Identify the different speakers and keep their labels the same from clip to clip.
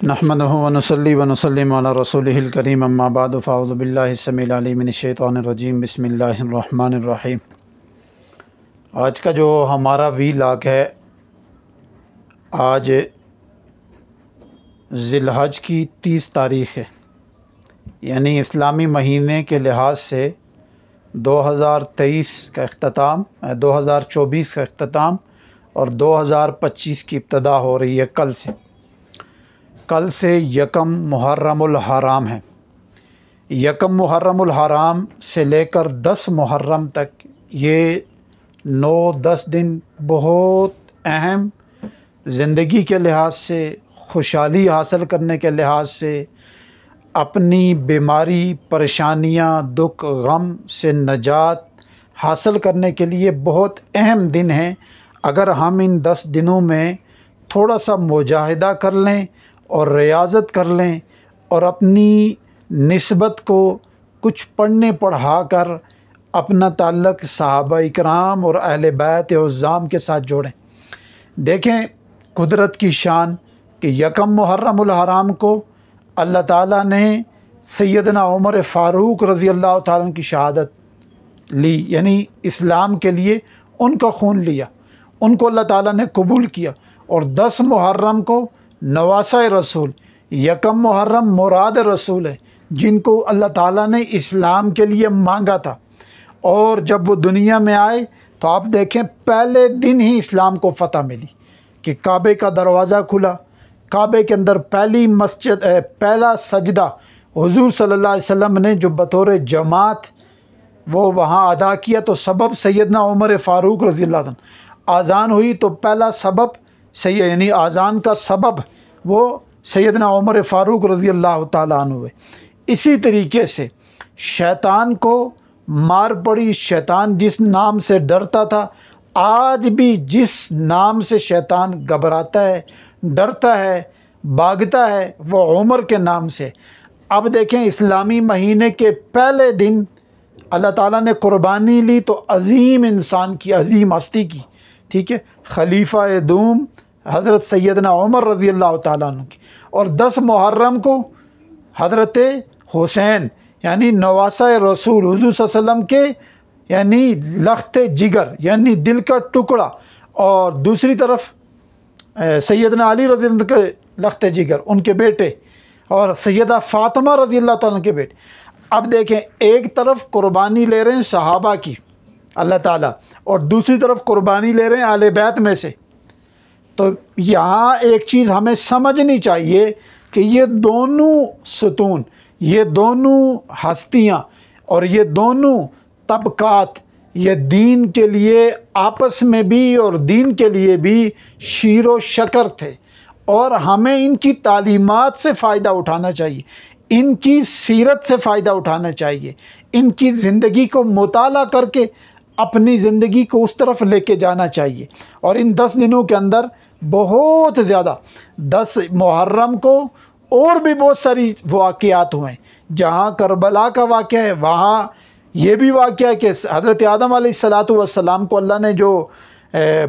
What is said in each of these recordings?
Speaker 1: نحمده ونصلي ونسلم علی رسولہ الکریم اما بعد فاعوذ باللہ السمیع العلیم من الشیطان الرجیم بسم اللہ الرحمن الرحیم۔ آج کا جو ہمارا ویلاگ ہے، آج ذی الحج کی 30 تاریخ ہے، یعنی اسلامی مہینے کے لحاظ سے 2023 کا اختتام 2024 کا اختتام اور 2025 کی ابتدا ہو رہی ہے کل سے یکم محرم الحرام ہے۔ یکم محرم الحرام سے لے کر 10 محرم تک یہ 9-10 دن بہت اہم، زندگی کے لحاظ سے، خوشحالی حاصل کرنے کے لحاظ سے، اپنی بیماری، پریشانیاں، دکھ، غم سے نجات حاصل کرنے کے لیے بہت اہم دن ہیں۔ اگر ہم ان 10 دنوں میں تھوڑا سا مجاہدہ کر لیں اور ریاضت کر لیں اور اپنی نسبت کو کچھ پڑھنے پڑھا کر اپنا تعلق صحابہ اکرام اور اہل بیت عظام کے ساتھ جوڑیں، دیکھیں قدرت کی شان کہ یکم محرم الحرام کو اللہ تعالیٰ نے سیدنا عمر فاروق رضی اللہ تعالیٰ عنہ کی شہادت لی، یعنی اسلام کے لیے ان کا خون لیا، ان کو اللہ تعالیٰ نے قبول کیا۔ اور 10 محرم کو نواسہ رسول، یکم محرم مراد رسول ہے جن کو اللہ تعالیٰ نے اسلام کے لیے مانگا تھا، اور جب وہ دنیا میں آئے تو آپ دیکھیں پہلے دن ہی اسلام کو فتح ملی کہ کعبے کا دروازہ کھلا، کعبے کے اندر پہلا سجدہ حضور صلی اللہ علیہ وسلم نے جو بطور جماعت وہ وہاں ادا کیا، تو سبب سیدنا عمر فاروق رضی اللہ عنہ۔ اذان ہوئی تو پہلا سبب یعنی اذان کا سبب وہ سیدنا عمر فاروق رضی اللہ تعالیٰ عنہ ہوئے۔ اسی طریقے سے شیطان کو مار پڑی، شیطان جس نام سے ڈرتا تھا، آج بھی جس نام سے شیطان گھبراتا ہے، ڈرتا ہے، بھاگتا ہے، وہ عمر کے نام سے۔ اب دیکھیں اسلامی مہینے کے پہلے دن اللہ تعالیٰ نے قربانی لی تو عظیم انسان کی، عظیم ہستی کی، ٹھیک ہے، خلیفہ دوم حضرت سیدنا عمر رضی اللہ تعالیٰ عنہ کی۔ اور 10 محرم کو حضرت حسین یعنی نواسہ رسول حضور صلی اللہ علیہ وسلم کے یعنی لخت جگر یعنی دل کا ٹکڑا، اور دوسری طرف سیدنا علی رضی اللہ عنہ کے لخت جگر ان کے بیٹے، اور سیدہ فاطمہ رضی اللہ تعالیٰ عنہ کے بیٹے۔ اب دیکھیں ایک طرف قربانی لے رہے ہیں صحابہ کی اللہ تعالیٰ، اور دوسری طرف قربانی لے رہے ہیں اہل بیت میں سے۔ تو یہاں ایک چیز ہمیں سمجھنی چاہیے کہ یہ دونوں ستون، یہ دونوں ہستیاں اور یہ دونوں طبقات یہ دین کے لیے آپس میں بھی اور دین کے لیے بھی شیر و شکر تھے، اور ہمیں ان کی تعلیمات سے فائدہ اٹھانا چاہیے، ان کی سیرت سے فائدہ اٹھانا چاہیے، ان کی زندگی کو مطالعہ کر کے اپنی زندگی کو اس طرف لے کے جانا چاہیے۔ اور ان 10 دنوں کے اندر بہت زیادہ 10 محرم کو اور بھی بہت ساری واقعات ہوئے ہیں۔ جہاں کربلا کا واقعہ ہے وہاں یہ بھی واقعہ ہے کہ حضرت آدم علیہ السلام کو اللہ نے جو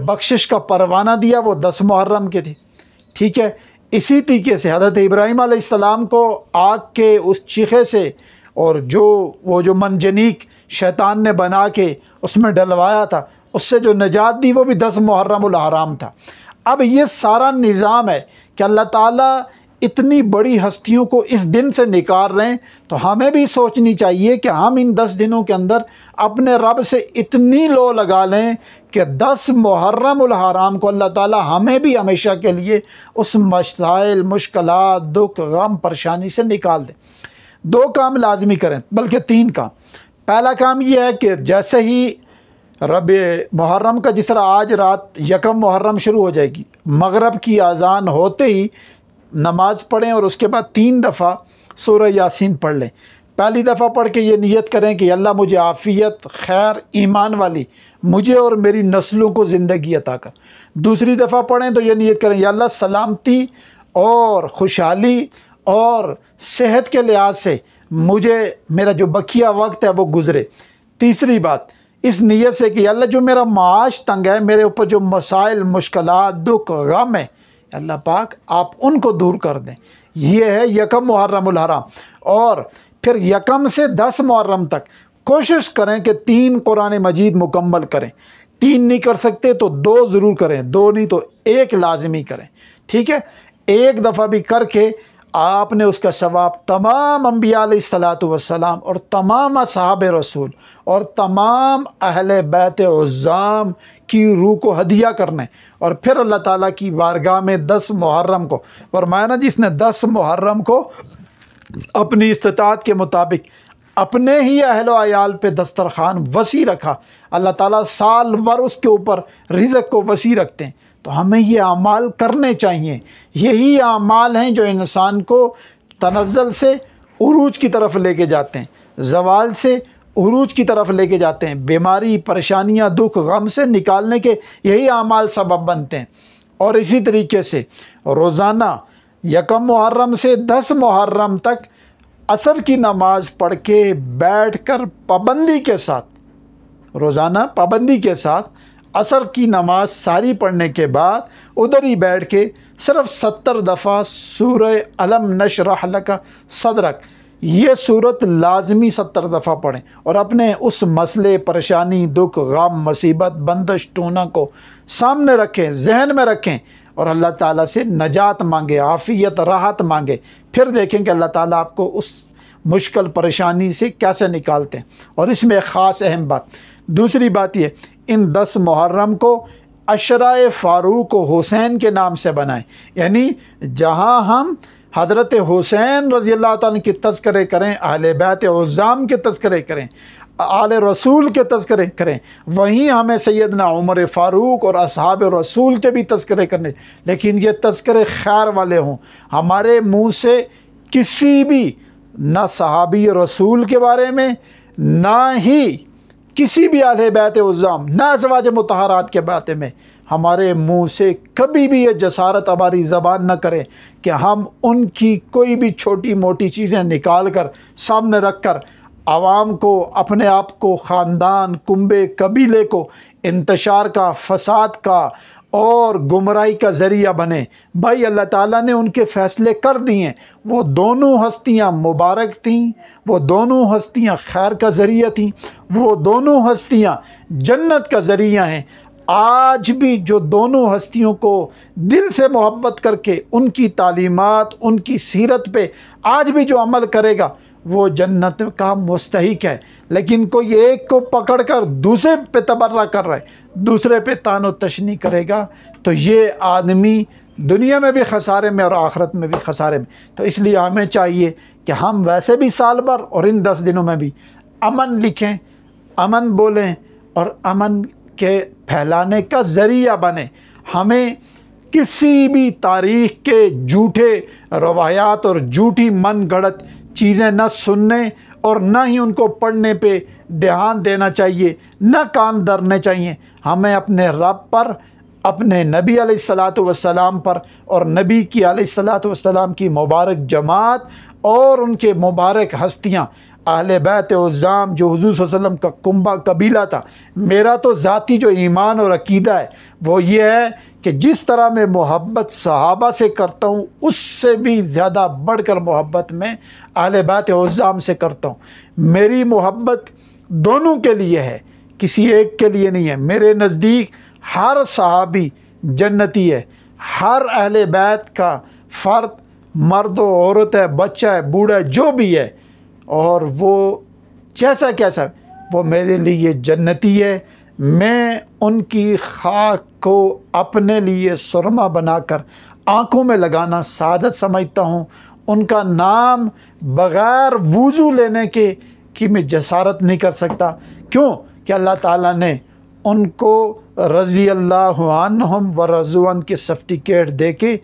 Speaker 1: بخشش کا پروانہ دیا وہ 10 محرم کے تھے، ٹھیک ہے۔ اسی طریقے سے حضرت ابراہیم علیہ السلام کو آگ کے اس چیخے سے اور وہ جو منجنیق شیطان نے بنا کے اس میں ڈلوایا تھا، اس سے جو نجات دی وہ بھی 10 محرم الحرام تھا۔ اب یہ سارا نظام ہے کہ اللہ تعالیٰ اتنی بڑی ہستیوں کو اس دن سے نکال رہے ہیں، تو ہمیں بھی سوچنی چاہیے کہ ہم ان 10 دنوں کے اندر اپنے رب سے اتنی لو لگا لیں کہ 10 محرم الحرام کو اللہ تعالیٰ ہمیں بھی ہمیشہ کے لیے اس مسائل، مشکلات، دکھ، غم، پریشانی سے نکال دیں۔ 2 کام لازمی کریں، بلکہ 3 کام۔ پہلا کام یہ ہے کہ جیسے ہی رب محرم کا جس طرح آج رات یکم محرم شروع ہو جائے گی، مغرب کی اذان ہوتے ہی نماز پڑھیں اور اس کے بعد 3 دفعہ سورہ یاسین پڑھ لیں۔ پہلی دفعہ پڑھ کے یہ نیت کریں کہ اللہ مجھے عافیت، خیر، ایمان والی مجھے اور میری نسلوں کو زندگی عطا کر۔ دوسری دفعہ پڑھیں تو یہ نیت کریں یا اللہ سلامتی اور خوشحالی اور صحت کے لحاظ سے مجھے میرا جو بقیہ وقت ہے وہ گزرے۔ تیسری بات اس نیت سے کہ اللہ جو میرا معاش تنگ ہے، میرے اوپر جو مسائل، مشکلات، دکھ، غم ہے، اللہ پاک آپ ان کو دور کر دیں۔ یہ ہے یکم محرم الحرام۔ اور پھر یکم سے 10 محرم تک کوشش کریں کہ 3 قرآن مجید مکمل کریں۔ 3 نہیں کر سکتے تو 2 ضرور کریں، 2 نہیں تو 1 لازمی کریں، ٹھیک ہے؟ 1 دفعہ بھی کر کے آپ نے اس کا ثواب تمام انبیاء علیہ الصلاۃ والسلام اور تمام اصحاب رسول اور تمام اہل بیت عظام کی روح کو ہدیہ کرنے، اور پھر اللہ تعالیٰ کی بارگاہ میں 10 محرم کو فرمایا نا، جس نے 10 محرم کو اپنی استطاعت کے مطابق اپنے ہی اہل و عیال پہ دسترخوان وسیع رکھا، اللہ تعالیٰ سال بھر اس کے اوپر رزق کو وسیع رکھتے ہیں۔ تو ہمیں یہ اعمال کرنے چاہیے، یہی اعمال ہیں جو انسان کو تنزل سے عروج کی طرف لے کے جاتے ہیں، زوال سے عروج کی طرف لے کے جاتے ہیں، بیماری، پریشانیاں، دکھ، غم سے نکالنے کے یہی اعمال سبب بنتے ہیں۔ اور اسی طریقے سے روزانہ یکم محرم سے 10 محرم تک عصر کی نماز پڑھ کے بیٹھ کر پابندی کے ساتھ، روزانہ پابندی کے ساتھ عصر کی نماز ساری پڑھنے کے بعد ادھر ہی بیٹھ کے صرف 70 دفعہ سورہ الم نشرح لک صدرک، یہ صورت لازمی 70 دفعہ پڑھیں، اور اپنے اس مسئلے، پریشانی، دکھ، غم، مصیبت، بندش، ٹونا کو سامنے رکھیں، ذہن میں رکھیں، اور اللہ تعالیٰ سے نجات مانگے، عافیت، راحت مانگے۔ پھر دیکھیں کہ اللہ تعالیٰ آپ کو اس مشکل پریشانی سے کیسے نکالتے ہیں۔ اور اس میں ایک خاص اہم بات، دوسری بات یہ، ان 10 محرم کو عشرۂ فاروق و حسین کے نام سے بنائیں، یعنی جہاں ہم حضرت حسین رضی اللہ تعالیٰ کے تذکرے کریں، اہل بیت عظام کے تذکرے کریں، آل رسول کے تذکرے کریں، وہیں ہمیں سیدنا عمر فاروق اور اصحاب رسول کے بھی تذکرے کرنے، لیکن یہ تذکرے خیر والے ہوں۔ ہمارے منہ سے کسی بھی نہ صحابی رسول کے بارے میں، نہ ہی کسی بھی اہل بیت عظام، نہ ازواج مطہرات کے بارے میں ہمارے منہ سے کبھی بھی یہ جسارت ہماری زبان نہ کرے کہ ہم ان کی کوئی بھی چھوٹی موٹی چیزیں نکال کر سامنے رکھ کر عوام کو، اپنے آپ کو، خاندان، کنبے، قبیلے کو انتشار کا، فساد کا اور گمراہی کا ذریعہ بنے۔ بھائی اللہ تعالیٰ نے ان کے فیصلے کر دیے، وہ دونوں ہستیاں مبارک تھیں، وہ دونوں ہستیاں خیر کا ذریعہ تھیں، وہ دونوں ہستیاں جنت کا ذریعہ ہیں۔ آج بھی جو دونوں ہستیوں کو دل سے محبت کر کے ان کی تعلیمات، ان کی سیرت پہ آج بھی جو عمل کرے گا وہ جنت کا مستحق ہے، لیکن کوئی ایک کو پکڑ کر دوسرے پہ تبرہ کر رہا ہے، دوسرے پہ تان و تشنی کرے گا، تو یہ آدمی دنیا میں بھی خسارے میں اور آخرت میں بھی خسارے میں۔ تو اس لیے ہمیں چاہیے کہ ہم ویسے بھی سال بھر اور ان 10 دنوں میں بھی امن لکھیں، امن بولیں اور امن کے پھیلانے کا ذریعہ بنیں۔ ہمیں کسی بھی تاریخ کے جھوٹے روایات اور جھوٹی من گھڑت چیزیں نہ سننے اور نہ ہی ان کو پڑھنے پہ دھیان دینا چاہیے، نہ کان دھرنے چاہیے۔ ہمیں اپنے رب پر، اپنے نبی علیہ الصلاۃ والسلام پر اور نبی کی علیہ الصلاۃ والسلام کی مبارک جماعت اور ان کے مبارک ہستیاں اہل بیت عظام جو حضور صلی اللہ علیہ وسلم کا کنبہ قبیلہ تھا۔ میرا تو ذاتی جو ایمان اور عقیدہ ہے وہ یہ ہے کہ جس طرح میں محبت صحابہ سے کرتا ہوں، اس سے بھی زیادہ بڑھ کر محبت میں اہل بیت عظام سے کرتا ہوں۔ میری محبت دونوں کے لیے ہے، کسی ایک کے لیے نہیں ہے۔ میرے نزدیک ہر صحابی جنتی ہے، ہر اہل بیت کا فرد، مرد و عورت ہے، بچہ ہے، بوڑھا ہے، جو بھی ہے، اور وہ جیسا کیسا وہ میرے لیے جنتی ہے۔ میں ان کی خاک کو اپنے لیے سرما بنا کر آنکھوں میں لگانا سعادت سمجھتا ہوں۔ ان کا نام بغیر وضو لینے کے کہ میں جسارت نہیں کر سکتا۔ کیوں کہ اللہ تعالیٰ نے ان کو رضی اللہ عنہم و رضوا عنہ کے سرٹیفکیٹ دے کے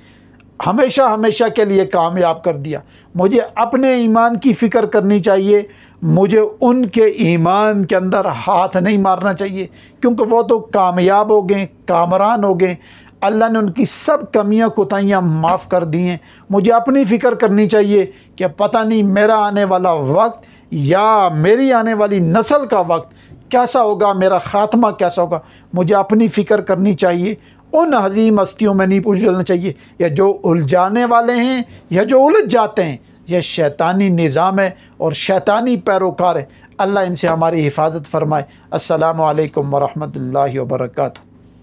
Speaker 1: ہمیشہ ہمیشہ کے لیے کامیاب کر دیا۔ مجھے اپنے ایمان کی فکر کرنی چاہیے، مجھے ان کے ایمان کے اندر ہاتھ نہیں مارنا چاہیے، کیونکہ وہ تو کامیاب ہو گئے، کامران ہو گئے، اللہ نے ان کی سب کمیاں کوتاہیاں معاف کر دی ہیں۔ مجھے اپنی فکر کرنی چاہیے کہ پتہ نہیں میرا آنے والا وقت یا میری آنے والی نسل کا وقت کیسا ہوگا، میرا خاتمہ کیسا ہوگا۔ مجھے اپنی فکر کرنی چاہیے ان عظیم ہستیوں میں نہیں پوچھنا چاہیے، یا جو الجھانے والے ہیں یا جو الجھ جاتے ہیں۔ یہ شیطانی نظام ہے اور شیطانی پیروکار ہے۔ اللہ ان سے ہماری حفاظت فرمائے۔ السلام علیکم ورحمۃ اللہ وبرکاتہ۔